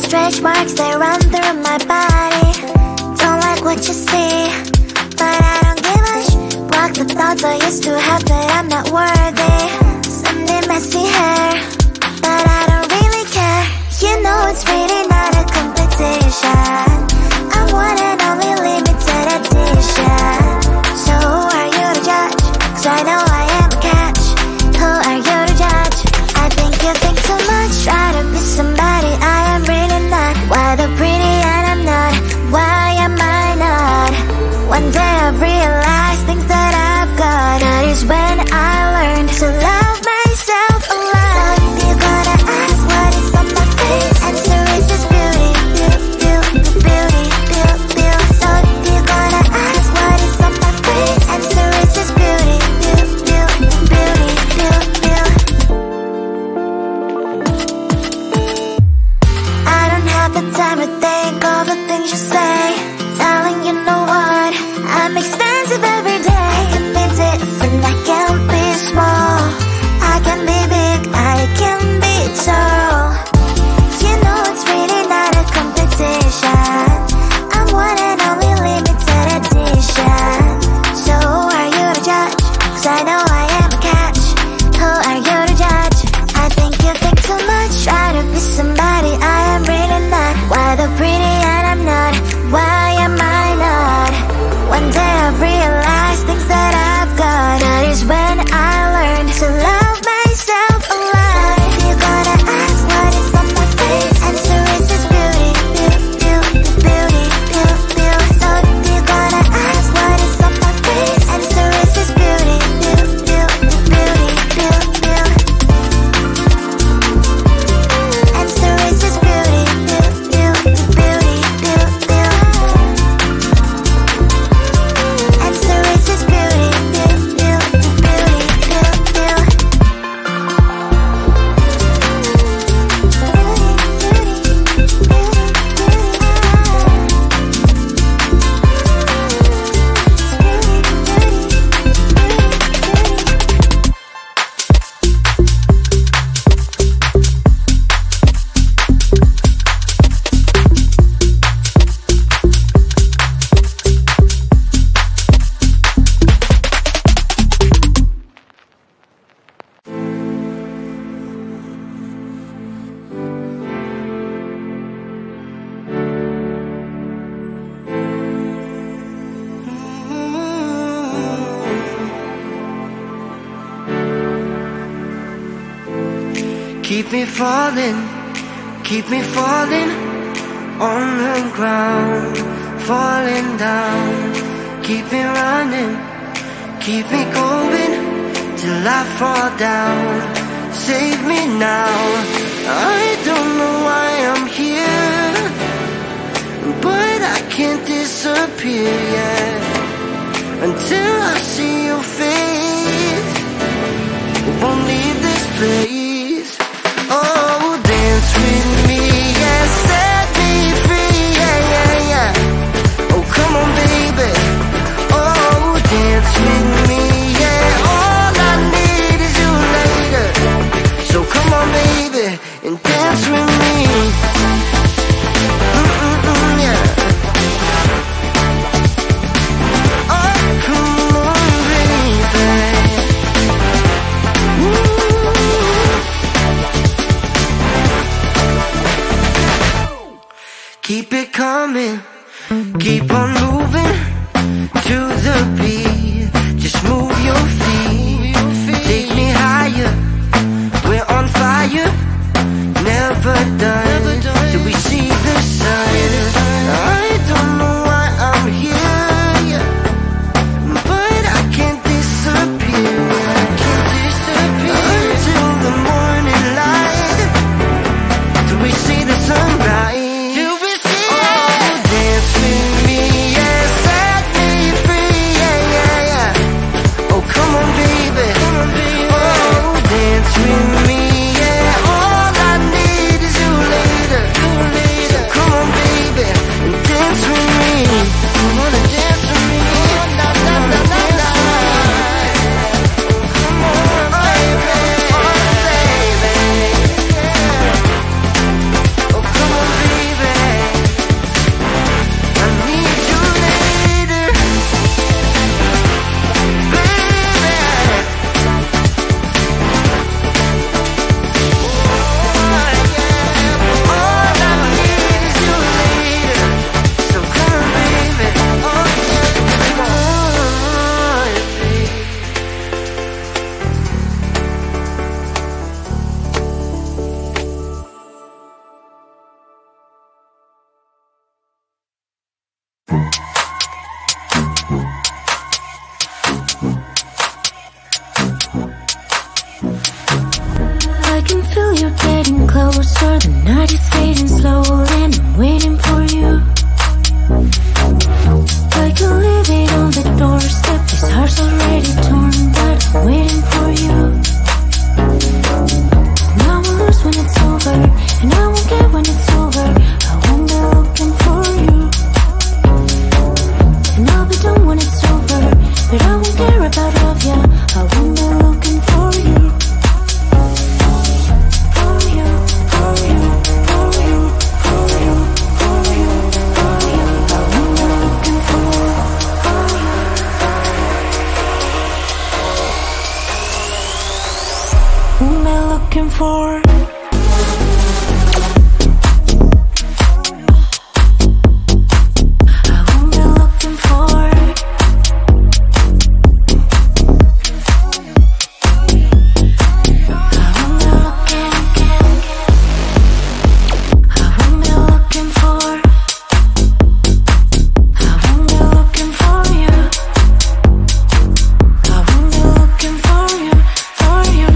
stretch marks, they run through my body. Don't like what you see, but I don't give a block the thoughts I used to have that I'm not worthy. Someday messy hair, but I don't really care. You know it's really not a competition. I'm one and only limited edition. So who are you to judge? 'Cause I know I am a catch. Who are you to judge? I think you think too much. Try to be somebody I am really not. Why the pretty and I'm not? Why am I not? One day I've realized things that I've got. That is when I learned to love myself a lot. So if you're gonna ask what is on my face, answer is just beauty, beauty, beauty, beauty, beauty. So if you're gonna ask what is on my face, answer is just beauty, beauty, beauty, beauty, beauty. I don't have the time to think all the things you say, telling you know what, I'm expensive every day. I can be different, I can be small, I can be big, I can be tall. You know it's really not a competition. I'm one and only limited edition. So who are you to judge? 'Cause I know I am a catch. Who are you to judge? I think you think too much. Try to be somebody I am really not. Why the pretty and I'm not? Why am I not? One day I've realized things that I've got. That is when I learned to love myself a lot. So if you're gonna ask what is on my face, answer is just beauty, beauty, beauty, beauty, beauty. So if you're gonna ask what is on my face, answer is just beauty, beauty, Keep me falling on the ground, falling down. Keep me running, keep me going till I fall down. Save me now. I don't know why I'm here, but I can't disappear yet until I see your face. Won't leave this place. Oh, dance with me, yeah, set me free, yeah, yeah, yeah. Oh, come on, baby. Oh, dance with me, yeah. All I need is you later. So come on, baby, and dance with me. Yeah. Oh, come on, baby. Keep it coming, keep on moving to the beat. Just move your feet, take me higher. We're on fire, never done till we see the sun. I don't know why I'm here, but I can't disappear. Until the morning light, till we see the sunrise. Closer, the night is fading slowly and I'm waiting for you. I can leave it on the doorstep, this heart's already torn, but I'm waiting for you. And I will lose when it's over, and I won't get when it's over. I won't be looking for you, and I'll be done when it's over, but I won't care about love, yeah. I won't be looking for you. Looking for for you.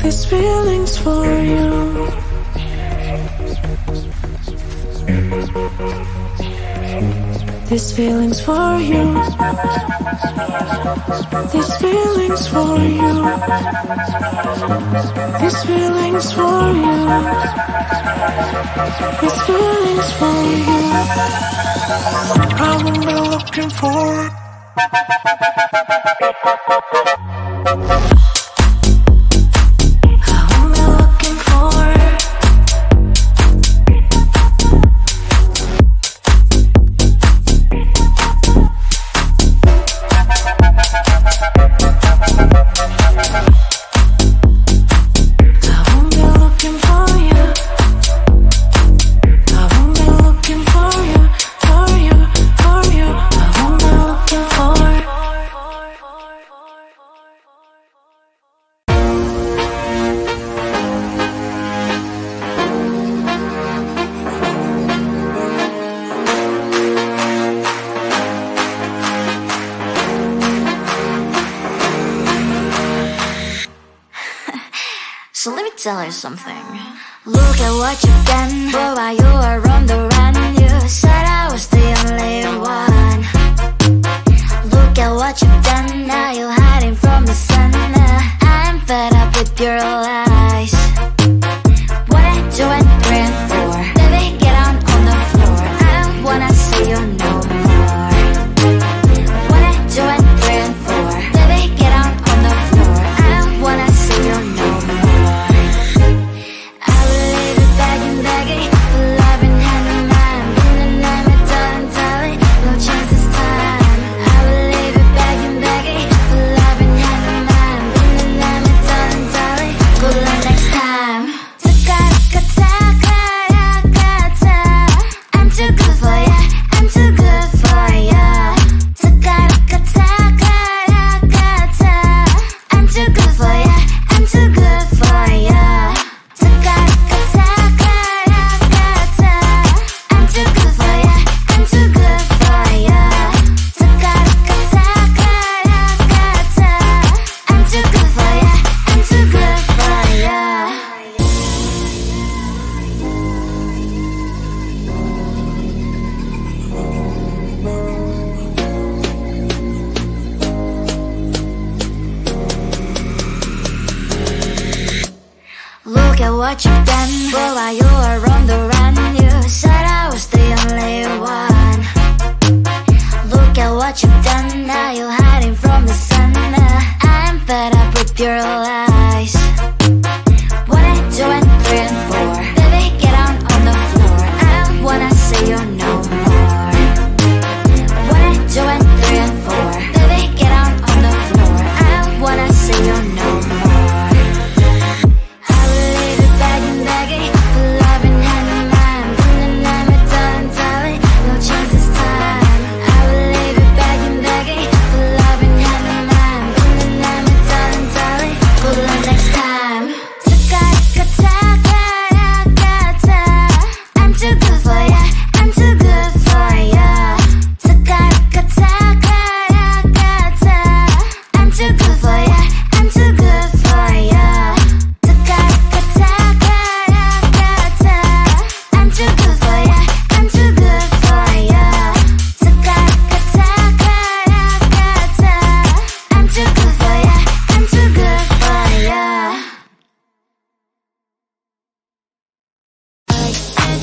These feelings for you. These feelings for you. These feelings for you. These feelings for you. These feelings for you. I won't be looking for it. So let me tell you something. Look at what you've done. Boy, while you were on the run, you said I was the only one. Look at what you've done. Now you're hiding from the sun. I'm fed up with your lies. What I do and praying for. Baby, get on the floor. I don't wanna see you no more. What I do and praying for. Baby, get on the floor. I don't wanna see you no more. Look at what you've done. Boy, while you were on the run, you said I was the only one. Look at what you've done. Now you're hiding from the sun. I'm fed up with your lies. What I do and praying for. Baby, get on the floor. I don't wanna see you no more. What I do and praying for. Baby, get on the floor. I don't wanna see you no more.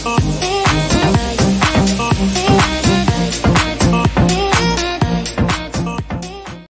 Oh,